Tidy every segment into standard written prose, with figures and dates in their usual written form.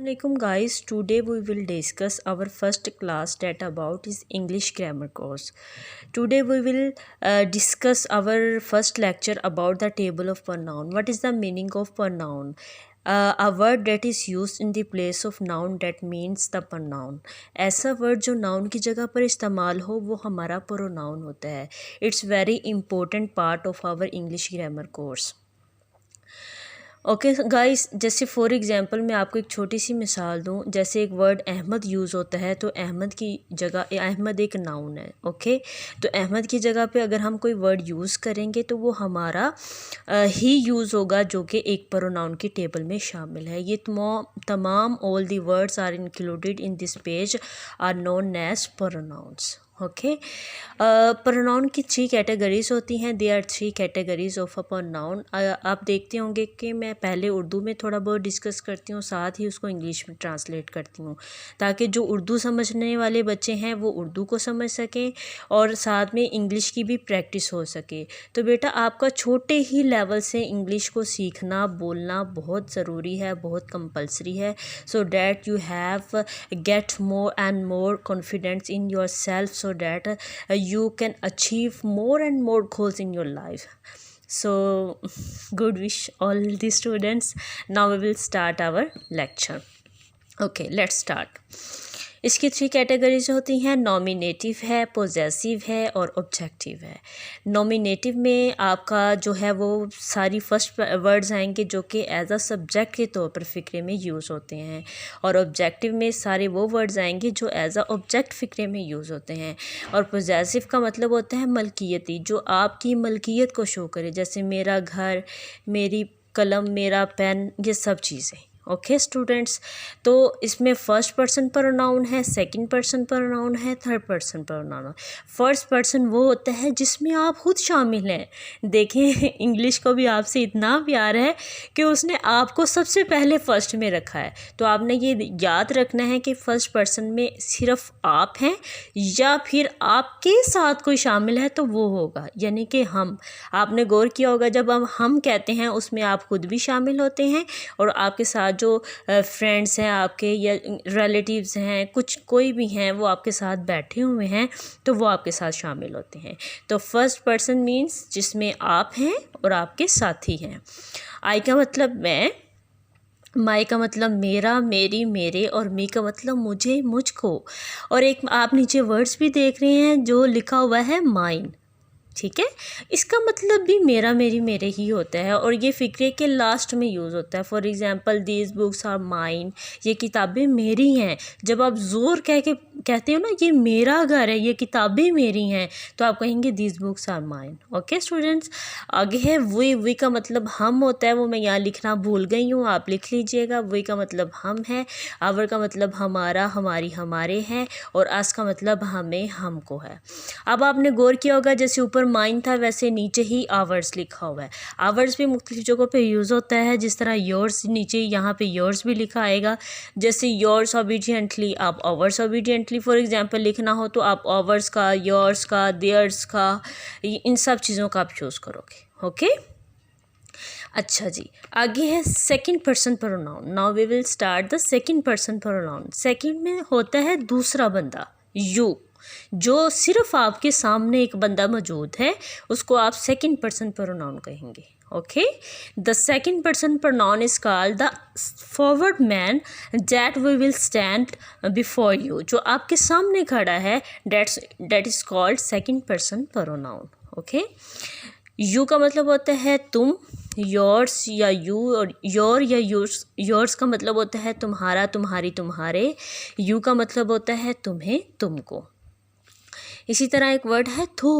Assalamualaikum guys, today we will discuss our first class that about is English grammar course. Today we will discuss our first lecture about the table of pronoun. What is the meaning of pronoun? A word that is used in the place of noun that means the pronoun. ऐसा word जो noun की जगह पर इस्तेमाल हो वो हमारा pronoun होता है. It's very important part of our English grammar course. Okay guys, जैसे फॉर एग्ज़ाम्पल मैं आपको एक छोटी सी मिसाल दूं. जैसे एक वर्ड अहमद यूज़ होता है तो अहमद की जगह अहमद एक नाउन है. ओके, तो अहमद की जगह पे अगर हम कोई वर्ड यूज़ करेंगे तो वो हमारा ही यूज़ होगा जो कि एक प्रोनाउन की टेबल में शामिल है. ये तमाम all the words are included in this page are known as pronouns. Okay, pronoun की 3 कैटेगरीज होती हैं. They are 3 categories of a pronoun. आप देखते होंगे कि मैं पहले उर्दू में थोड़ा बहुत डिस्कस करती हूँ, साथ ही उसको इंग्लिश में ट्रांसलेट करती हूँ ताकि जो उर्दू समझने वाले बच्चे हैं वो उर्दू को समझ सकें और साथ में इंग्लिश की भी प्रैक्टिस हो सके. तो बेटा आपका छोटे ही लेवल से इंग्लिश को सीखना बोलना बहुत ज़रूरी है, बहुत कंपलसरी है, so that you have get more and more confidence in your self so that you can achieve more and more goals in your life. So good wish all the students. Now we will start our lecture. Okay, let's start. इसकी 3 categories होती हैं. Nominative है, possessive है और objective है. Nominative में आपका जो है वो सारी फर्स्ट वर्ड्स आएंगे जो कि एज अ सब्जेक्ट के तौर पर फ़िक्रे में यूज़ होते हैं, और ऑब्जेक्टिव में सारे वो वर्ड्स आएंगे जो एज अ ऑब्जेक्ट फ़िक्रे में यूज़ होते हैं. और पोजेसिव का मतलब होता है मलकियती, जो आपकी मलकियत को शो करे, जैसे मेरा घर, मेरी कलम, मेरा पेन, ये सब चीज़ें. ओके स्टूडेंट्स, तो इसमें फर्स्ट पर्सन प्रोनाउन है, सेकंड पर्सन प्रोनाउन है, third person pronoun. First person वो होता है जिसमें आप खुद शामिल हैं. देखें इंग्लिश को भी आपसे इतना प्यार है कि उसने आपको सबसे पहले फर्स्ट में रखा है. तो आपने ये याद रखना है कि फर्स्ट पर्सन में सिर्फ आप हैं या फिर आपके साथ कोई शामिल है तो वो होगा, यानी कि हम. आपने गौर किया होगा जब हम कहते हैं उसमें आप खुद भी शामिल होते हैं और आपके साथ जो फ्रेंड्स हैं आपके या रिलेटिव्स हैं, कुछ कोई भी हैं, वो आपके साथ बैठे हुए हैं तो वो आपके साथ शामिल होते हैं. तो फर्स्ट पर्सन मीन्स जिसमें आप हैं और आपके साथी हैं. आई का मतलब मैं, माई का मतलब मेरा, मेरी, मेरे, और मी का मतलब मुझे, मुझको. और एक आप नीचे वर्ड्स भी देख रहे हैं जो लिखा हुआ है माइन. ठीक है, इसका मतलब भी मेरा, मेरी, मेरे ही होता है और ये फ़िक्रे के लास्ट में यूज़ होता है. For example these books are mine, ये किताबें मेरी हैं. जब आप ज़ोर कहते हो ना ये मेरा घर है, ये किताबें मेरी हैं, तो आप कहेंगे these books are mine. Okay students, आगे है वी का मतलब हम होता है, वो मैं यहाँ लिखना भूल गई हूँ, आप लिख लीजिएगा. वी का मतलब हम है, आवर का मतलब हमारा, हमारी, हमारे हैं, और अस का मतलब हमें, हमको है. अब आपने गौर किया होगा जैसे ऊपर माइन था वैसे नीचे ही आवर्स लिखा हुआ है. आवर्स भी मुख्तलिफ जगहों पे यूज़ होता है, जिस तरह योर्स नीचे यहाँ पे योर्स भी लिखा आएगा. जैसे योर्स ओबीडियंटली, आप आवर्स ओबीडियंटली फॉर एग्जांपल लिखना हो तो आप आवर्स का, योर्स का, देयर्स का, इन सब चीज़ों का आप यूज़ करोगे. ओके, अच्छा जी, आगे है second person pronoun. Now we will start the second person pronoun. Second में होता है दूसरा बंदा, यू. जो सिर्फ आपके सामने एक बंदा मौजूद है उसको आप सेकंड पर्सन प्रोनाउन कहेंगे. Okay, the second person pronoun is called the forward man that we will stand before you. जो आपके सामने खड़ा है that is called second person pronoun. Okay, you का मतलब होता है तुम, योर्स या यू, और योर या योर्स का मतलब होता है तुम्हारा, तुम्हारी, तुम्हारे. यू का मतलब होता है तुम्हें, तुमको. इसी तरह एक वर्ड है थो.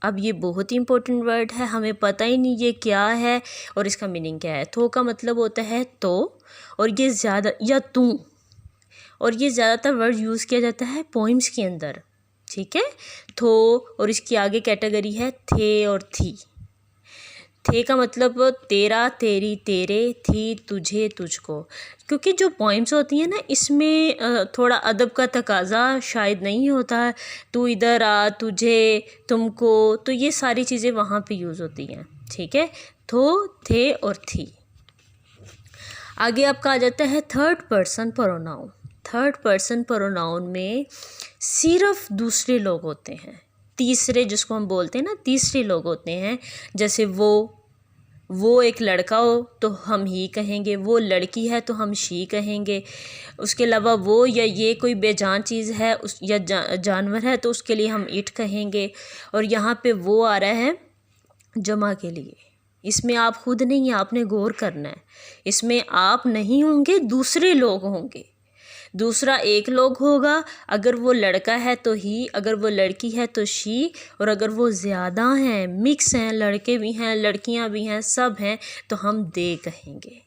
अब ये बहुत ही इंपॉर्टेंट वर्ड है, हमें पता ही नहीं ये क्या है और इसका मीनिंग क्या है. थो का मतलब होता है तो, और ये ज़्यादा, या तू, और ये ज़्यादातर वर्ड यूज़ किया जाता है पोइम्स के अंदर. ठीक है, थो, और इसकी आगे कैटेगरी है थे और थी. थे का मतलब तेरा, तेरी, तेरे, थी, तुझे, तुझको. क्योंकि जो पोइम्स होती हैं ना इसमें थोड़ा अदब का तकाजा शायद नहीं होता है. तू इधर आ, तुझे, तुमको, तो ये सारी चीज़ें वहाँ पे यूज़ होती हैं. ठीक है, थो, थे और थी. आगे आपका आ जाता है third person pronoun. Third person pronoun में सिर्फ दूसरे लोग होते हैं, तीसरे जिसको हम बोलते हैं ना, तीसरे लोग होते हैं। जैसे वो एक लड़का हो तो हम ही कहेंगे, वो लड़की है तो हम शी कहेंगे। उसके अलावा वो या ये कोई बेजान चीज़ है उस या जानवर है तो उसके लिए हम इट कहेंगे। और यहाँ पे वो आ रहा है जमा के लिए। इसमें आप खुद नहीं, आपने गौर करना है। इसमें आप नहीं होंगे, दूसरे लोग होंगे। दूसरा एक लोग होगा, अगर वो लड़का है तो ही, अगर वो लड़की है तो शी, और अगर वो ज़्यादा हैं, मिक्स हैं, लड़के भी हैं लड़कियां भी हैं, सब हैं, तो हम दे कहेंगे।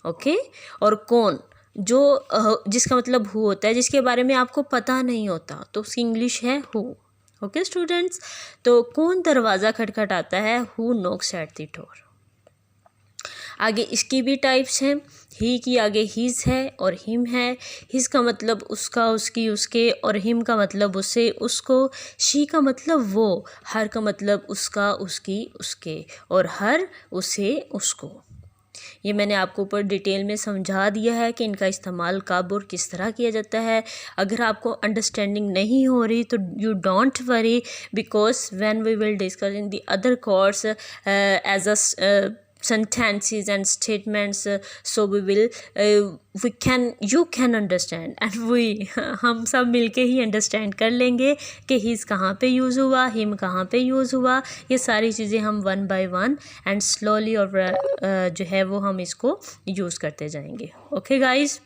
ओके। और कौन, जो जिसका मतलब हु होता है, जिसके बारे में आपको पता नहीं होता, तो उसकी इंग्लिश है हु। ओके स्टूडेंट्स, तो कौन दरवाज़ा खटखटाता है, who Knox at the door. आगे इसकी भी टाइप्स हैं। ही की आगे हिज है और हिम है। हिज का मतलब उसका, उसकी, उसके, और हिम का मतलब उसे, उसको। शी का मतलब वो। हर का मतलब उसका, उसकी, उसके, और हर उसे, उसको। ये मैंने आपको ऊपर डिटेल में समझा दिया है कि इनका इस्तेमाल कब और किस तरह किया जाता है। अगर आपको अंडरस्टैंडिंग नहीं हो रही तो you don't worry, because when we will discuss in the other course as a sentences and statements, so you can understand and हम सब मिलके ही अंडरस्टैंड कर लेंगे कि हिज कहाँ पे यूज़ हुआ, हिम कहाँ पे यूज़ हुआ। ये सारी चीज़ें हम one by one and slowly और जो है वो हम इसको यूज़ करते जाएंगे। Okay guys.